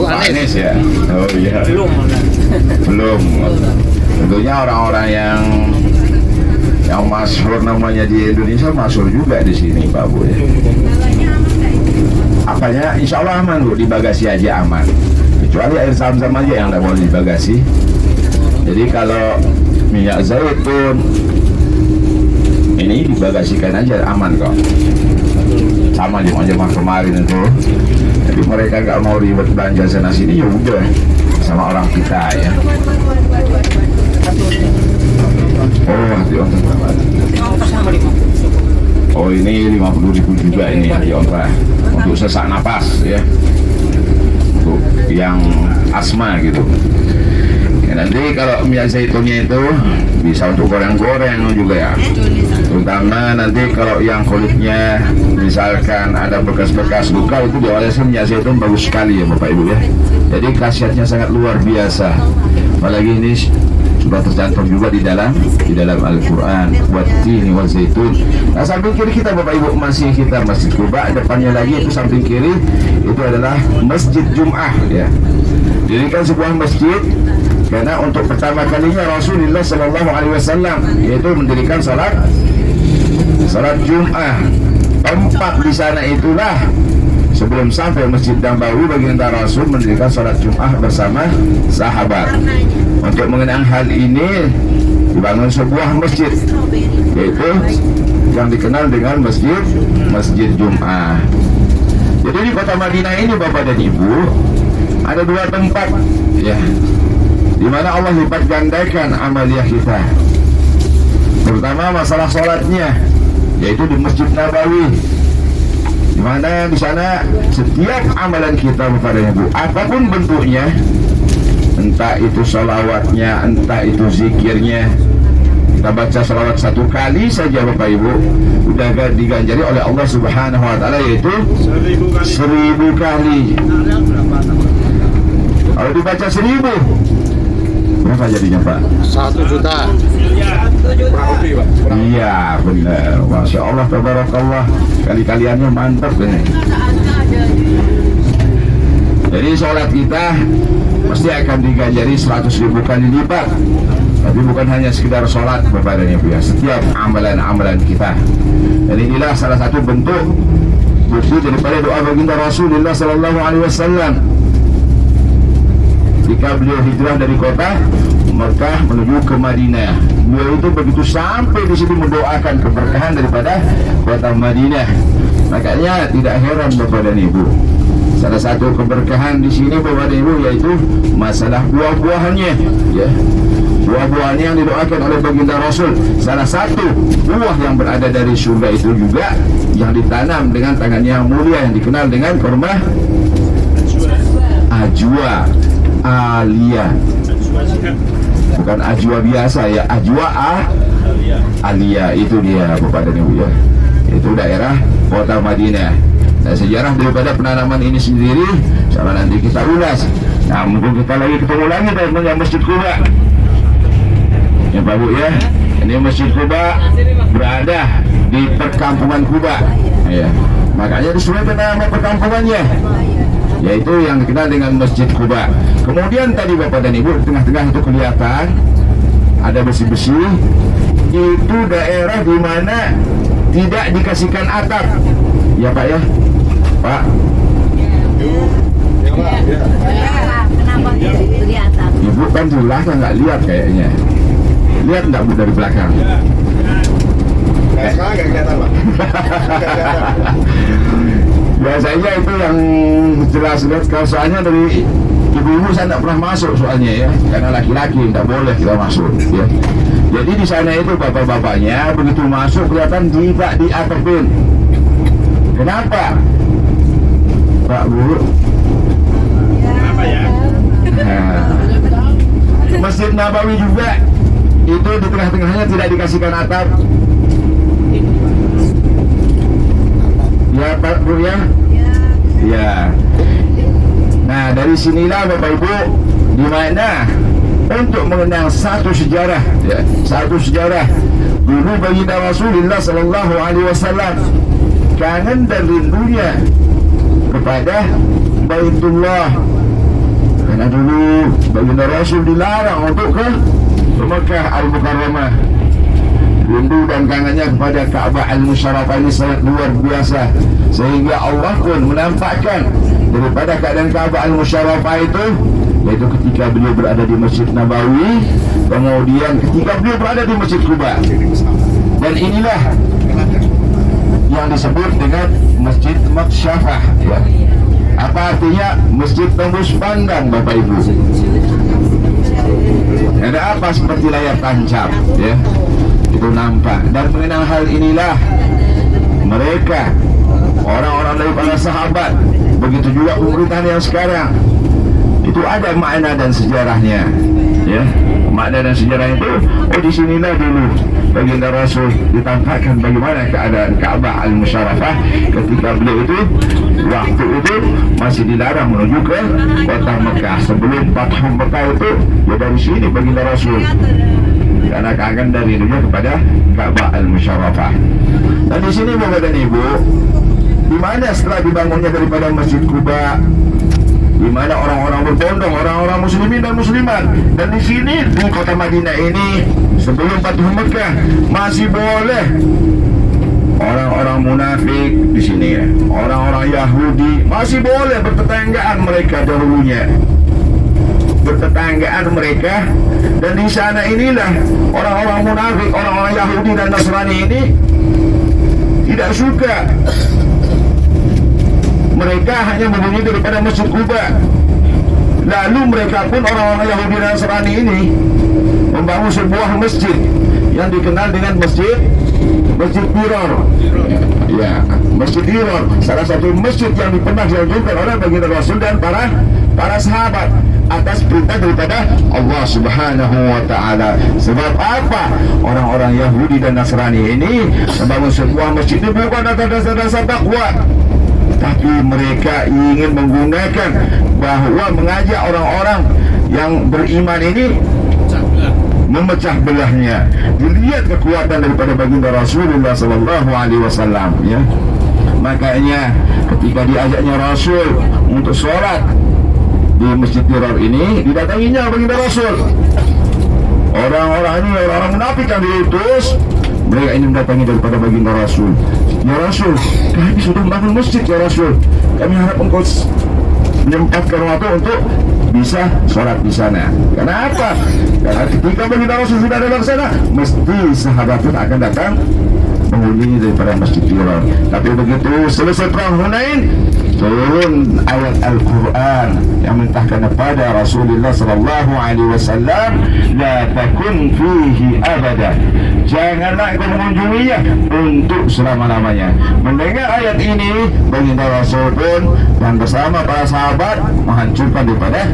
Pak Anies ya. Oh iya. Belum. Belum. Tentunya orang-orang yang masyhur namanya di Indonesia masyhur juga di sini Pak Bu ya. Apanya insya Allah aman Bu, di bagasi aja aman, kecuali air zam-zam aja yang tidak boleh di bagasi. Jadi kalau minyak zaitun ini dibagasikan aja aman kok, sama jemaah kemarin itu. Jadi mereka nggak mau ribet belanja sana sini, ya udah sama orang kita ya. Oh ini 50.000 juga ini di ontra untuk sesak napas ya, untuk yang asma gitu ya. Nanti kalau minyak zaitunnya itu bisa untuk goreng-goreng juga ya, terutama nanti kalau yang kulitnya misalkan ada bekas-bekas luka itu diolesi minyak zaitun bagus sekali ya Bapak Ibu ya. Jadi khasiatnya sangat luar biasa, apalagi ini sudah tercantum juga di dalam Al-Quran, wattini wal zaitun. Nah, samping kiri kita Bapak Ibu masih kita Masjid Quba, depannya lagi itu samping kiri itu adalah Masjid Jum'ah ya. Dirikan sebuah masjid karena untuk pertama kalinya Rasulullah Sallallahu Alaihi Wasallam yaitu mendirikan salat Jum'ah. Tempat di sana itulah sebelum sampai Masjid Nabawi baginda Rasul mendirikan salat Jum'ah bersama sahabat. Untuk mengenang hal ini dibangun sebuah masjid yaitu yang dikenal dengan Masjid Jum'ah. Jadi di kota Madinah ini Bapak dan Ibu ada dua tempat ya, di mana Allah lipat gandakan amaliyah kita, terutama masalah sholatnya, yaitu di Masjid Nabawi, di mana di sana setiap amalan kita Bapak dan Ibu apapun bentuknya, entah itu sholawatnya, entah itu zikirnya, kita baca sholawat satu kali saja Bapak Ibu udah diganjari oleh Allah Subhanahu Wa Taala yaitu 1000 kali. Kalau dibaca 1000 berapa jadinya Pak? 1 juta. Iya benar, Masya Allah tabarakallah, kali-kaliannya mantap ini. Jadi sholat kita pasti akan diganjari 100.000 kali lipat. Tapi bukan hanya sekedar sholat Bapak dan Ibu ya, setiap amalan-amalan kita. Dan inilah salah satu bentuk bukti daripada doa baginda Rasulullah Sallallahu Alaihi Wasallam ketika beliau hijrah dari kota Mekah menuju ke Madinah. Beliau itu begitu sampai di sini mendoakan keberkahan daripada kota Madinah. Makanya tidak heran Bapak dan Ibu, salah satu keberkahan di sini Bapak dan Ibu yaitu masalah buah-buahannya ya. Buah-buahannya yang didoakan oleh baginda Rasul, salah satu buah yang berada dari surga itu juga yang ditanam dengan tangannya yang mulia yang dikenal dengan kurma ajwa alia. Bukan ajwa biasa ya, ajwa alia itu dia Bapak dan Ibu ya. Itu daerah kota Madinah. Nah, sejarah daripada penanaman ini sendiri sama nanti kita ulas. Nah, mungkin kita lagi ketemu lagi dengan Masjid Quba ya Pak Bu ya. Ini Masjid Quba berada di perkampungan Quba ya. Makanya disebut nama perkampungannya yaitu yang dikenal dengan Masjid Quba. Kemudian tadi Bapak dan Ibu di tengah-tengah itu kelihatan ada besi-besi, itu daerah di mana tidak dikasihkan atap ya Pak ya Pak. Kenapa itu di atap? Ibu kan jelas nggak lihat kayaknya. Lihat nggak Bu dari belakang? Sekarang nggak kelihatan Pak. Biasanya itu yang jelas lihat, kalau soalnya dari ibu-ibu saya nggak pernah masuk soalnya ya, karena laki-laki nggak boleh kita masuk ya. Jadi di sana itu bapak-bapaknya begitu masuk kelihatan tidak diatapin. Kenapa Pak Bu? Kenapa ya? Nah, Masjid Nabawi juga itu di tengah-tengahnya tidak dikasihkan atap ya Pak Bu ya. Ya. Nah dari sinilah Bapak Ibu di mana untuk mengenang satu sejarah ya, satu sejarah dulu baginda Rasulullah Sallallahu Alaihi Wasallam kangen dan rindunya kepada Baitullah Karena dulu baginda Rasul dilarang untuk ke Mekah Al-Mukarramah. Rindu dan kangennya kepada Ka'bah Al-Musyarrafah ini sangat luar biasa, sehingga Allah pun menampakkan daripada keadaan Ka'bah Al-Musyarrafah itu, yaitu ketika beliau berada di Masjid Nabawi, kemudian ketika beliau berada di Masjid Quba. Dan inilah yang disebut dengan Masjid Maksyafah, ya. Apa artinya? Masjid tembus pandang, Bapak Ibu. Ada apa seperti layar tancap, ya. Itu nampak. Dan mengenang hal inilah mereka, orang-orang dari para sahabat, begitu juga pemerintahan yang sekarang, itu ada makna dan sejarahnya, ya. Makna dan sejarah itu, oh disinilah dulu baginda Rasul ditampakkan bagaimana keadaan Ka'bah Al-Musyarrafah ketika beliau itu waktu itu masih dilarang menuju ke kota Mekah. Sebelum Fathu Mekah itu, ya dari sini baginda Rasul, karena kangen dari dunia kepada Ka'bah Al-Musyarrafah. Dan di sini Bapak dan Ibu, di mana setelah dibangunnya daripada Masjid Quba, di mana orang-orang berbondong, orang-orang muslimin dan muslimat. Dan di sini di kota Madinah ini sebelum Fathu Mekah masih boleh orang-orang munafik di sini, ya. Orang-orang Yahudi masih boleh bertetanggaan mereka dahulunya. Bertetanggaan mereka, dan di sana inilah orang-orang munafik, orang-orang Yahudi dan Nasrani ini tidak suka. Mereka hanya membunyi daripada Masjid Quba. Lalu mereka pun, orang-orang Yahudi dan Nasrani ini, membangun sebuah masjid yang dikenal dengan Masjid Dirar. Ya, Masjid Dirar, salah satu masjid yang pernah diajukan oleh baginda Rasul dan para sahabat atas perintah daripada Allah Subhanahu wa taala. Sebab apa? Orang-orang Yahudi dan Nasrani ini membangun sebuah masjid itu bukan atas dasar takwa, tapi mereka ingin menggunakan bahwa mengajak orang-orang yang beriman ini memecah belahnya. Dilihat kekuatan daripada baginda Rasulullah sallallahu alaihi wasallam, ya. Makanya ketika diajaknya Rasul untuk sholat di Masjid Dirar ini, didatanginya baginda Rasul. Orang-orang ini, orang-orang munafik yang diutus, mereka ini mendatangi daripada baginda Rasul. Ya Rasul, kami sudah membangun masjid, ya Rasul. Kami harap engkau menyempatkan waktu untuk bisa sholat di sana. Kenapa? Karena ketika baginda Rasul sudah ada di sana, mesti sahabat pun akan datang menghuni daripada Masjid Dirar. Tapi begitu selesai perang Hunain, turun ayat Al-Quran yang mentahkan kepada Rasulullah sallallahu alaihi wasallam, la takun fihi abada, janganlah engkau mengunjunginya untuk selama-lamanya. Mendengar ayat ini, baginda Rasul pun dan bersama para sahabat menghancurkan daripada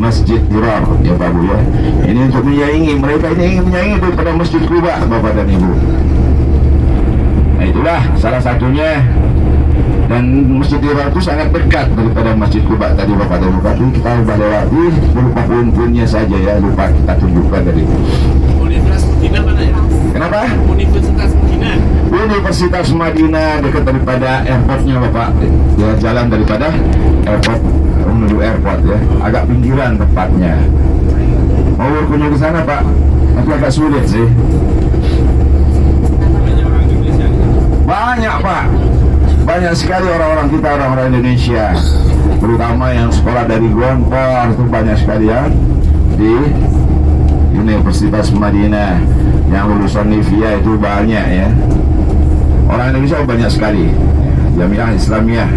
Masjid Dirar, ya Pak Bu, ya. Ini untuk menyaingi, mereka ini ingin menyaingi daripada Masjid Quba, Bapak dan Ibu. Nah, itulah salah satunya. Dan Masjid Dirar itu sangat dekat daripada Masjid Quba tadi Bapak dan Ibu. Tapi kita sudah lewati, lupa poin-poinnya saja, ya, lupa kita tunjukkan tadi. Universitas Madinah mana ya? Kenapa? Universitas Madinah. Universitas Madinah dekat daripada airportnya Bapak, ya, jalan daripada airport menuju airport, ya, agak pinggiran tepatnya. Mau berkunjung ke sana Pak, tapi agak sulit sih. Banyak orang Indonesia. Banyak Pak, banyak sekali orang-orang kita, orang-orang Indonesia, terutama yang sekolah dari Gontor itu banyak sekali, ya, di Universitas Madinah. Yang lulusan Nivia itu banyak, ya. Orang Indonesia banyak sekali. Jamiah Islamiyah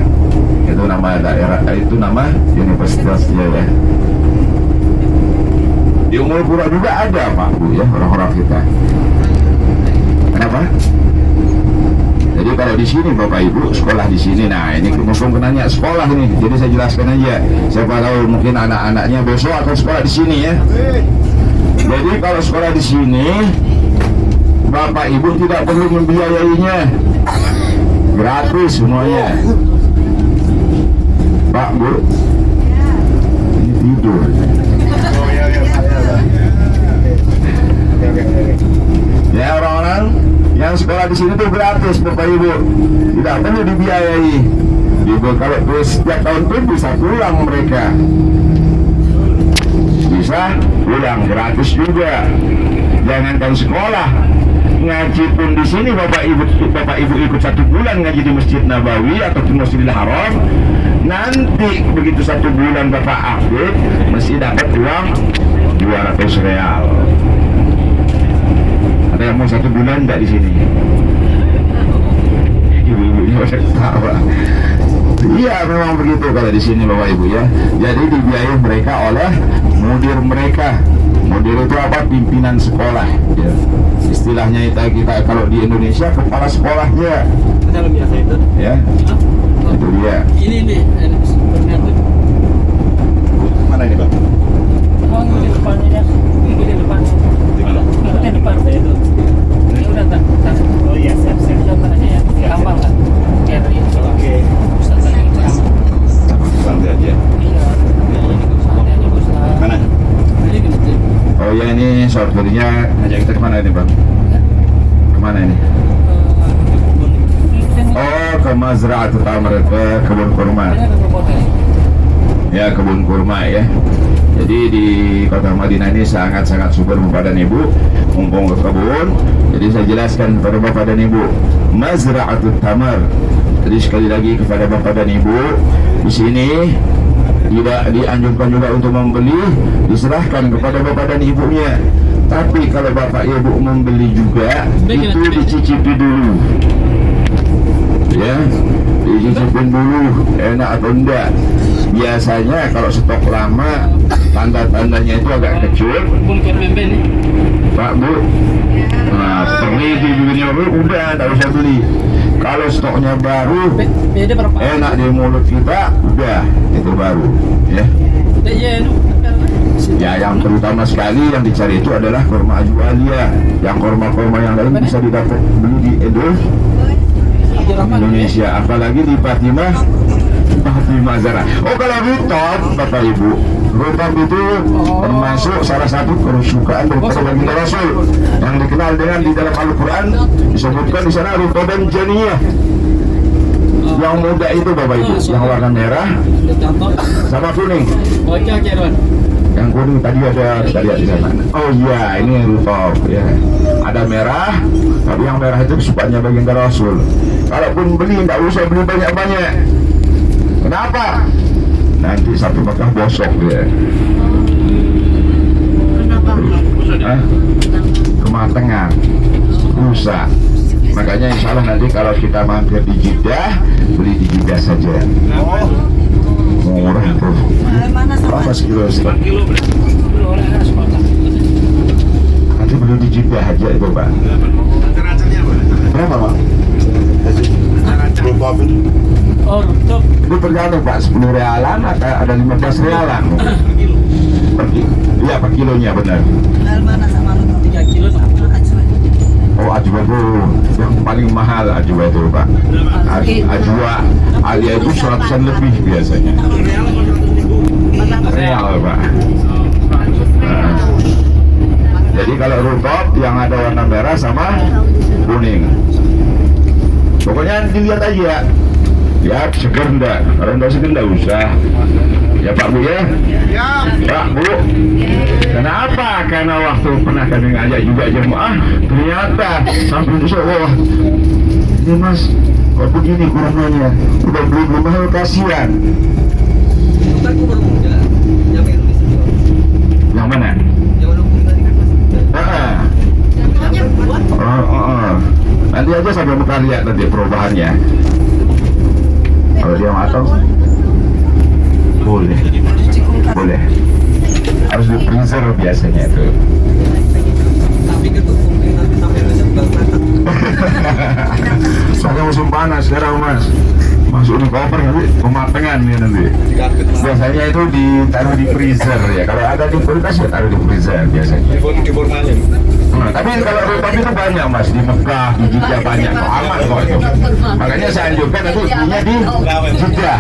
itu nama daerah, itu nama universitasnya, ya. Di Ummul Qura juga ada Pak Bu, ya, orang-orang kita. Kenapa? Jadi kalau di sini Bapak Ibu sekolah di sini, nah ini mumpung kenanya sekolah ini, jadi saya jelaskan aja. Siapa tahu mungkin anak-anaknya besok akan sekolah di sini, ya. Jadi kalau sekolah di sini, Bapak Ibu tidak perlu membiayainya, gratis semuanya. Pak Bu, ini tidur. Ya, orang-orang yang sekolah di sini tuh gratis Bapak Ibu, tidak perlu dibiayai. Ibu kalau setiap tahun pun bisa pulang mereka. bisa pulang gratis juga. Jangankan sekolah, ngaji pun di sini bapak ibu ikut 1 bulan ngaji di Masjid Nabawi atau di Masjidil Haram, nanti begitu 1 bulan bapak aktif mesti dapat uang 200 real. Ada yang mau 1 bulan enggak di sini? Ibu-ibunya udah ketawa. Iya, memang begitu kalau di sini bapak ibu ya. Jadi dibiayai mereka oleh mudir mereka. Mudir itu apa? Pimpinan sekolah ya. Istilahnya kita kalau di Indonesia kepala sekolahnya Kalau biasa itu. ya. Itu dia. Ini nih, ternyata. Mana ini bang? Oh, ini depannya ya. Ini depan. Di mana? Ini depan saya itu. Ini udah tak. Oh iya, siap. Coba aja ya. Gampang kan? Oke. Ustaz tadi ceramah. Santai aja. Iya. Santai aja Ustaz. Mana? Ini gede. Oh ya, ini sortirnya ngajak kita kemana ini bang? Kemana ini? Oh, ke Mazra'atul Tamar, ke kebun kurma. Ya, kebun kurma ya. Jadi di kota Madinah ini sangat-sangat subur Bapak dan Ibu. Mumpung ke kebun, jadi saya jelaskan kepada Bapak dan Ibu, Mazra'atul Tamar. Jadi sekali lagi kepada Bapak dan Ibu, di sini tidak dianjurkan juga untuk membeli, diserahkan kepada Bapak dan Ibunya. Tapi kalau Bapak Ibu membeli juga, itu dicicipi dulu. Ya, dicicipin dulu enak atau enggak. Biasanya kalau stok lama, tanda-tandanya itu agak kecil. Bungkir memben nih. Pak Bu, nah perni di bibirnya udah tidak usah beli. Kalau stoknya baru, Beda berapa? enak di mulut kita, udah itu baru. Ya, Iya, itu. ya yang terutama sekali yang dicari itu adalah kurma Ajualia. Yang kurma-kurma yang lain bisa didapat beli di Indonesia, apalagi di Fatimah Zahra. Oh, kalau rutop Bapak Ibu, rutop itu termasuk salah satu kesukaan daripada baginda Rasul yang dikenal dengan di dalam Al-Quran disebutkan di sana rutoban janiyah. Yang muda itu Bapak Ibu, yang warna merah sama kuning. Oke, Don. Yang kuning tadi ada kita lihat di sana. Oh iya, ini rutop ya. Ada merah, tapi yang merah itu kesukaannya baginda Rasul. Kalaupun beli, tidak usah beli banyak-banyak. Kenapa? Nanti satu bakal bosok dia. Kenapa? Hah? Kematangan, rusak. Makanya insya Allah nanti kalau kita mampir di Jeddah, beli di Jeddah saja. Murah tuh. Berapa sekilo? Kilo berarti. Nanti beli di Jeddah aja itu Pak. Berapa Pak? Oh, rooftop. Itu tergantung Pak, 10 realan atau ada 15 realan. Iya per kilonya benar. Mana sama lu? 3 kilo. Oh ajwa itu yang paling mahal ajwa itu Pak. Ajwa alia itu 100-an lebih biasanya. Real Pak. Nah, jadi kalau rooftop yang ada warna merah sama kuning. Pokoknya dilihat aja. Ya seger enggak? Kalau enggak seger enggak usah. Ya Pak Bu ya? Ya Pak Bu. Kenapa? Karena waktu pernah kami ngajak juga jemaah, ternyata sampai besok, wah ini Mas, kok begini kurangnya? Udah beli belum mahal, kasihan. Yang mana? Nanti aja sampai muka lihat nanti perubahannya. Kalau dia matang, boleh, boleh. Harus di freezer biasanya itu. Soalnya musim panas sekarang Mas. Masuk di koper nanti kematangan nih nanti. Biasanya itu ditaruh di freezer ya. Kalau ada di kulkas ya taruh di freezer biasanya. Nah, tapi kalau rutop itu banyak Mas, di Mekah, di Jeddah banyak kok, aman kok itu. Makanya saya anjurkan nanti belinya di Jeddah.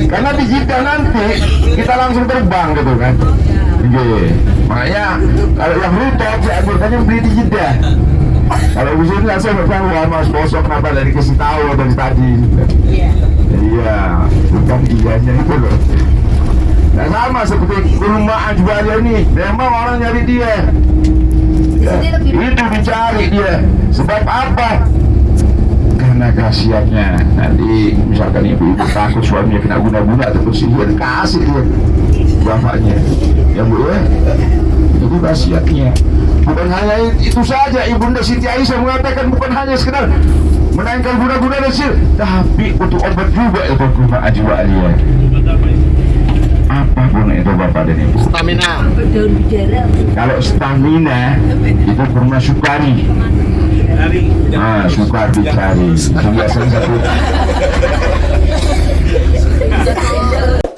Karena di Jeddah nanti kita langsung terbang gitu kan. Oke. Makanya kalau yang rutop saya anjurkannya beli di Jeddah. Kalau di sini saya nggak tahu Mas bosok kenapa dari kasih tahu dari tadi. Iya, bukan iyanya itu loh. Nah, sama seperti kurma Ajwalia ini, memang orang nyari dia. Ya, itu dicari dia. Sebab apa? Karena kasihannya. Nanti misalkan ibu-ibu takut suaminya kena guna-guna atau sihir, kasih dia bapaknya. Ya Bu ya, itu kasihannya. Bukan hanya itu saja, Ibunda Siti Aisyah mengatakan bukan hanya sekedar menaikkan guna-guna dan sihir, tapi untuk obat juga itu kurma Ajwalia. Apapun itu Bapak dan Ibu. Stamina. Daun bidara. Kalau stamina itu kurma Sukari. Ah, Sukar dicari. Biasanya satu.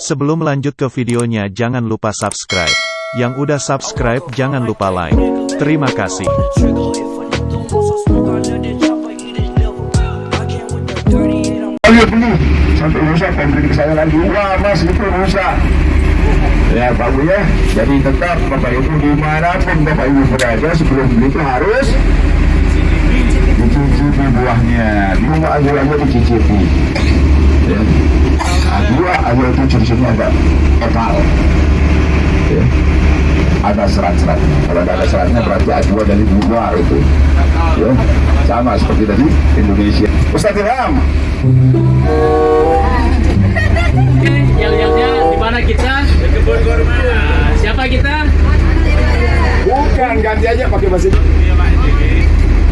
Sebelum lanjut ke videonya jangan lupa subscribe. Yang udah subscribe jangan lupa like. Terima kasih. Ayo beli sampai rusak pembeli ke saya lagi. Wah Mas itu rusak. Ya Pak Bu ya. Jadi tetap Bapak Ibu dimanapun Bapak Ibu berada sebelum beli itu harus dicicipi buahnya. Di rumah aja dicicipi. Ya. Aja itu jenisnya agak total. Ya. Ada serat-serat. Kalau ada seratnya berarti ajwa dari buah itu. Ya. Sama seperti tadi Indonesia. Ustaz Ilham. Oke, yel-yelnya di mana kita? Di kebun kurma. Siapa kita? Bukan, ganti aja pakai bahasa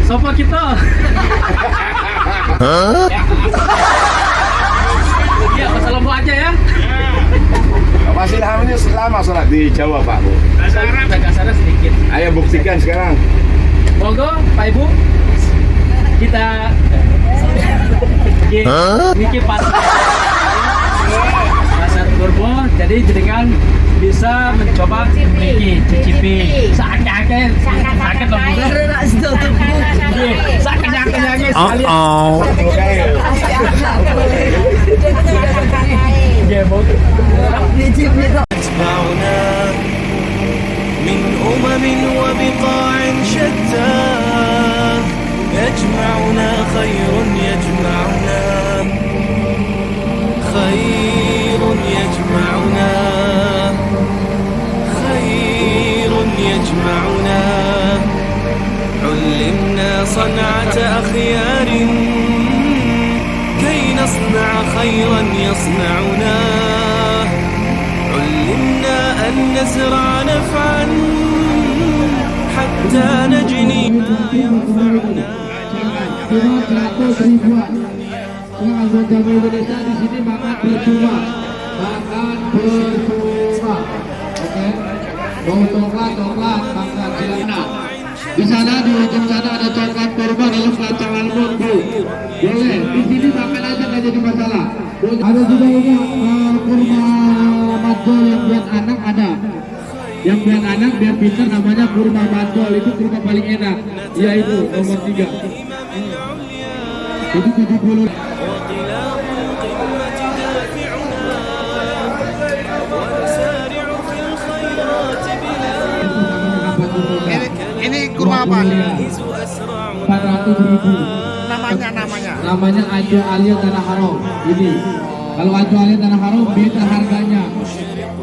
Sopo kita? Iya, bahasa Lombok aja ya. Mas Ilham ini lama sholat di Jawa Pak Bu. Agak sana sedikit. Ayo buktikan sekarang. Monggo, Pak Ibu. Kita Niki pasar kurma, jadi jenengan bisa mencoba niki cicipi sakit من وبقاع شتى يجمعنا خير يجمعنا خير يجمعنا خير يجمعنا علمنا صنعة أخيار كي نصنع خيرا يصنعنا علمنا أن نزرع نفعا حتى نجني ما ينفعنا. 200 ribuan anggota Indonesia di sini makan percuma, oke? Mau coklat makan silakan. Di sana di ujung sana ada coklat kurma dalam kacang almond Bu. Boleh, di sini makan aja nggak jadi masalah. Ada juga ini kurma madol yang buat anak ada. Yang buat anak biar pintar namanya kurma madol, itu kurma paling enak. Ya itu nomor 3. Itu 70. Ini kurma apa? 400.000. Namanya Ajo Alia Tanah Haram. Ini. Kalau Ajo Alia Tanah Haram beda harganya.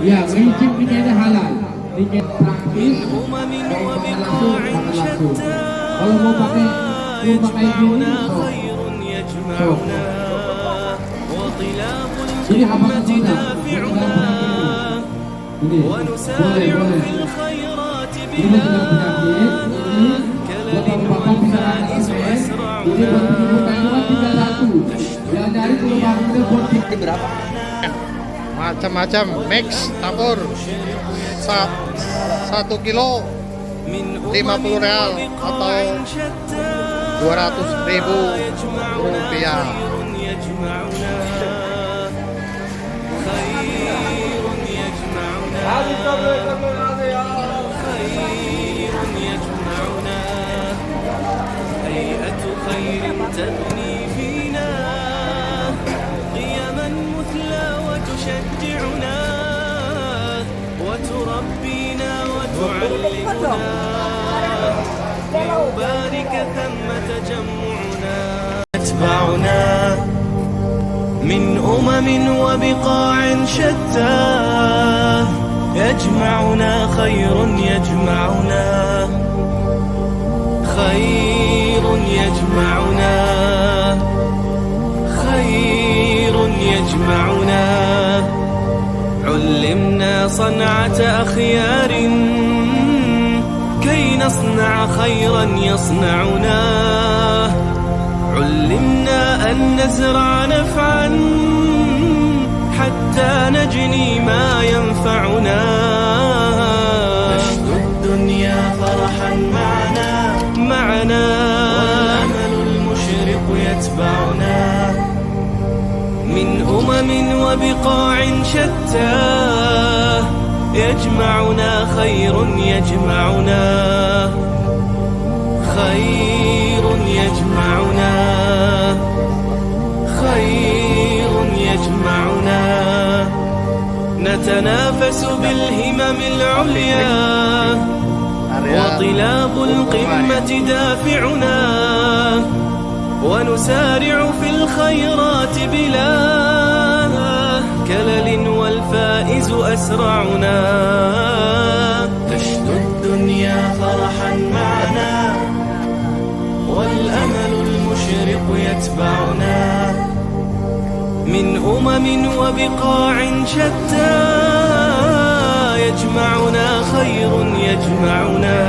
Ya, prinsip ini ada halal. Ini praktis. Kalau makan langsung. Kalau mau pakai kayak gini, ini apa saja? Ini boleh. Ini sudah penyakit. Ini bapak-bapak bisa akses. Ini buat penyembuhan cuma 31. Ya dari perubahan ini buat berapa? Macam-macam mix campur 1 kilo 50 real atau 200.000 rupiah. هيئة خير تبني فينا قيما مثلى وتشجعنا وتربينا وتعلمنا ليبارك ثم تجمعنا يتبعنا من وبقاع شتى يجمعنا خير يجمعنا خير يجمعنا خير يجمعنا علمنا صنعة أخيار كي نصنع خيرا يصنعنا علمنا أن نزرع نفعا حتى نجني ما ينفعنا نشد الدنيا فرحا معنا والأمل المشرق يتبعنا من وبقاع شتى يجمعنا خير يجمعنا خير يجمعنا خير يجمعنا نتنافس بالهمم العليا وطلاب القمة دافعنا ونسارع في الخيرات بلا كلل والفائز أسرعنا تشدو الدنيا فرحا معنا والأمل المشرق يتبعنا من وبقاع شتى يجمعنا خير يجمعنا